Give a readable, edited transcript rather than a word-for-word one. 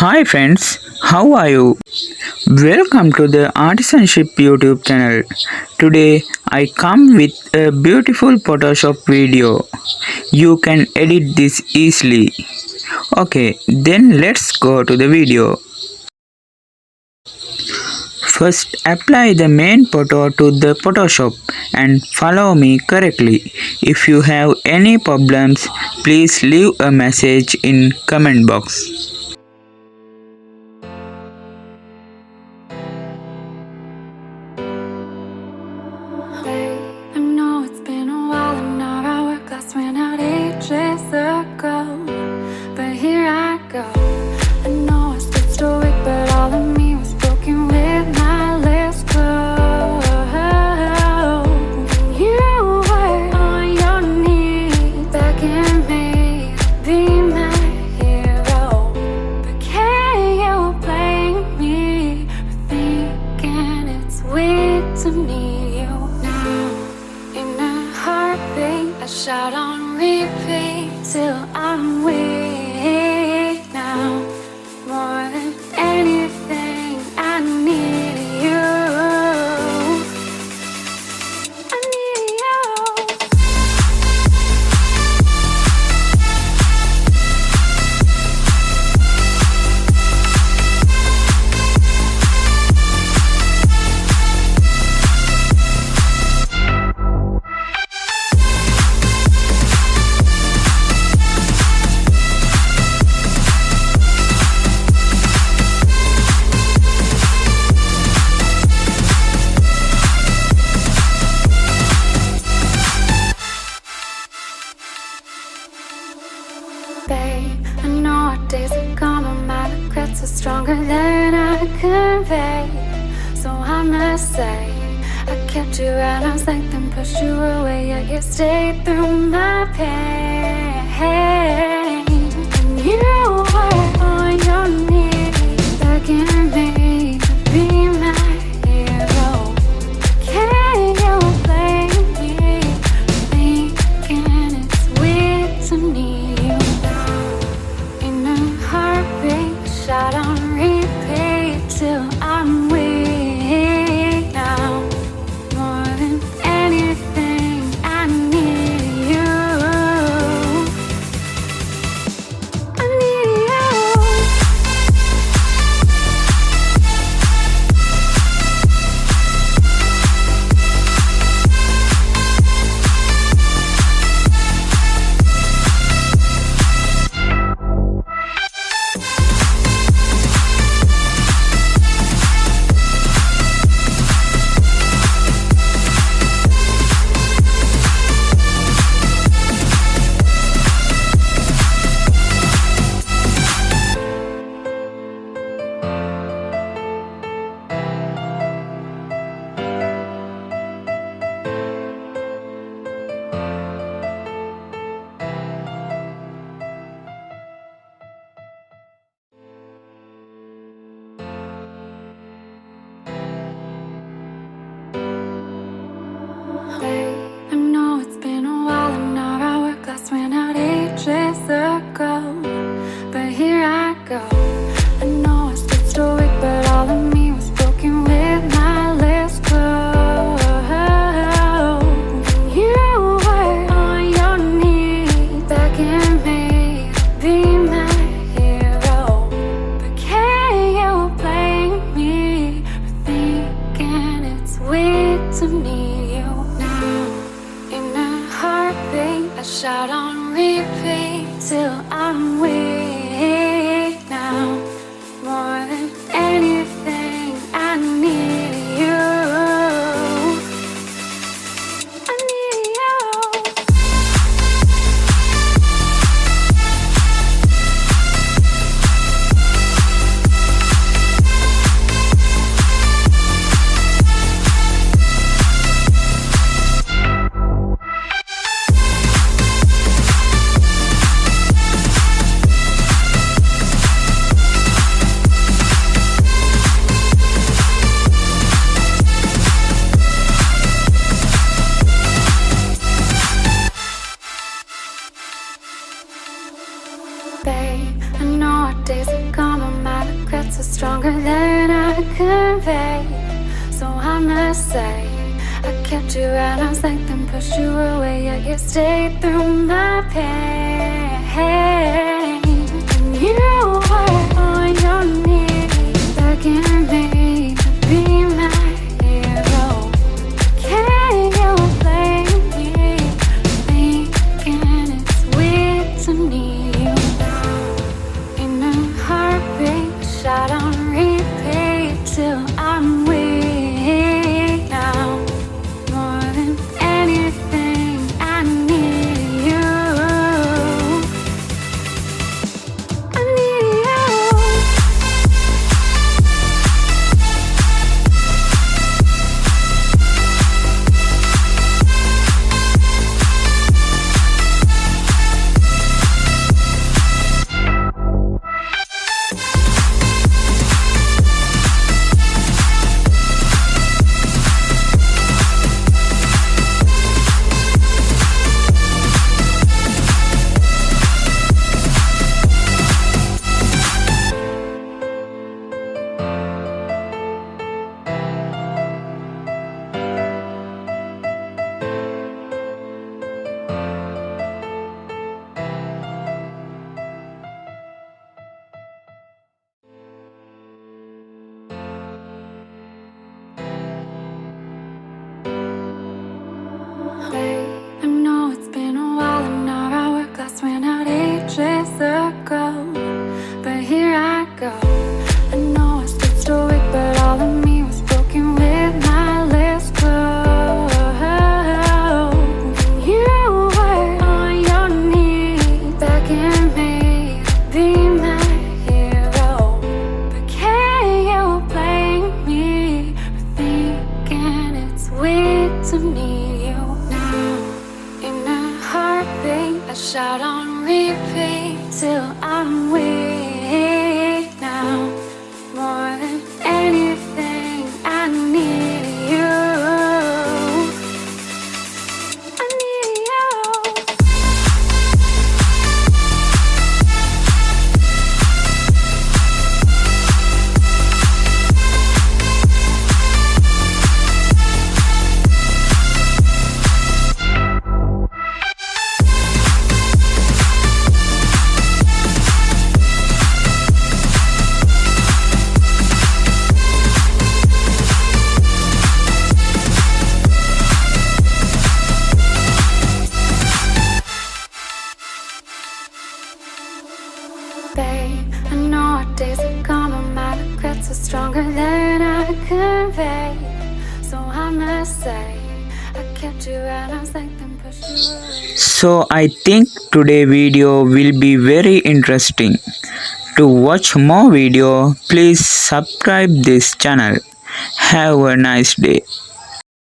Hi friends, how are you? Welcome to the Artisanship YouTube channel. Today I come with a beautiful Photoshop video. You can edit this easily. Okay, then let's go to the video. First apply the main photo to the Photoshop and follow me correctly. If you have any problems, please leave a message in comment box. I know it's been a while and our hourglass ran out ages ago, but here I go. I know I stood stoic, but all of me was broken with my lips closed. You were on your knees begging me to be my hero, but can you blame me for thinking it's weird to need you now? In a heartbeat, I shout on repeat till I'm weak now. More than anything, I need you. I need you. Babe, I know our days are gone, but my regrets are stronger than I convey. So I must say, I kept you at arm's length and pushed you away, yet you stayed through my pain. And you were on your knees begging me to be my hero. Can you blame me for thinking it's weird to need you now? In a heartbeat, shot on repeat till I'm weak now. More than anything, I need you. I need you. Babe, I know it's been a while and our hourglass ran out ages ago, but here I go. I know I stood stoic, but all of me was broken with my lips closed. You were on your knees begging me to be my hero, but can you blame me for thinking it's weird to need you now? In a heartbeat, I shout on repeat till I'm weak now. More than anything, stronger than I convey. So I must say, I kept you at arm's length and pushed you away, yet you stayed through my pain. And you were on your knees, begging me to be my hero. Can you blame me for thinking it's weird to need you now? In a heartbeat, shot on repeat till I'm weak now. More than anything, I need you. I need you. I know it's been a while and our hourglass went out ages ago, but here I go. I know I stood stoic, but all of me was broken with my lips closed. And you were on your knees, begging me to be my hero. But can you blame me for thinking it's weird to need you now? In a heartbeat, I shout on repeat till I'm weak now. More than anything, I need you. I need you. Babe, I know our days are gone, but my regrets are stronger than I convey. So I must say, I kept you at arm's length and pushed you away. So I think today video will be very interesting. To watch more video, please subscribe this channel. Have a nice day.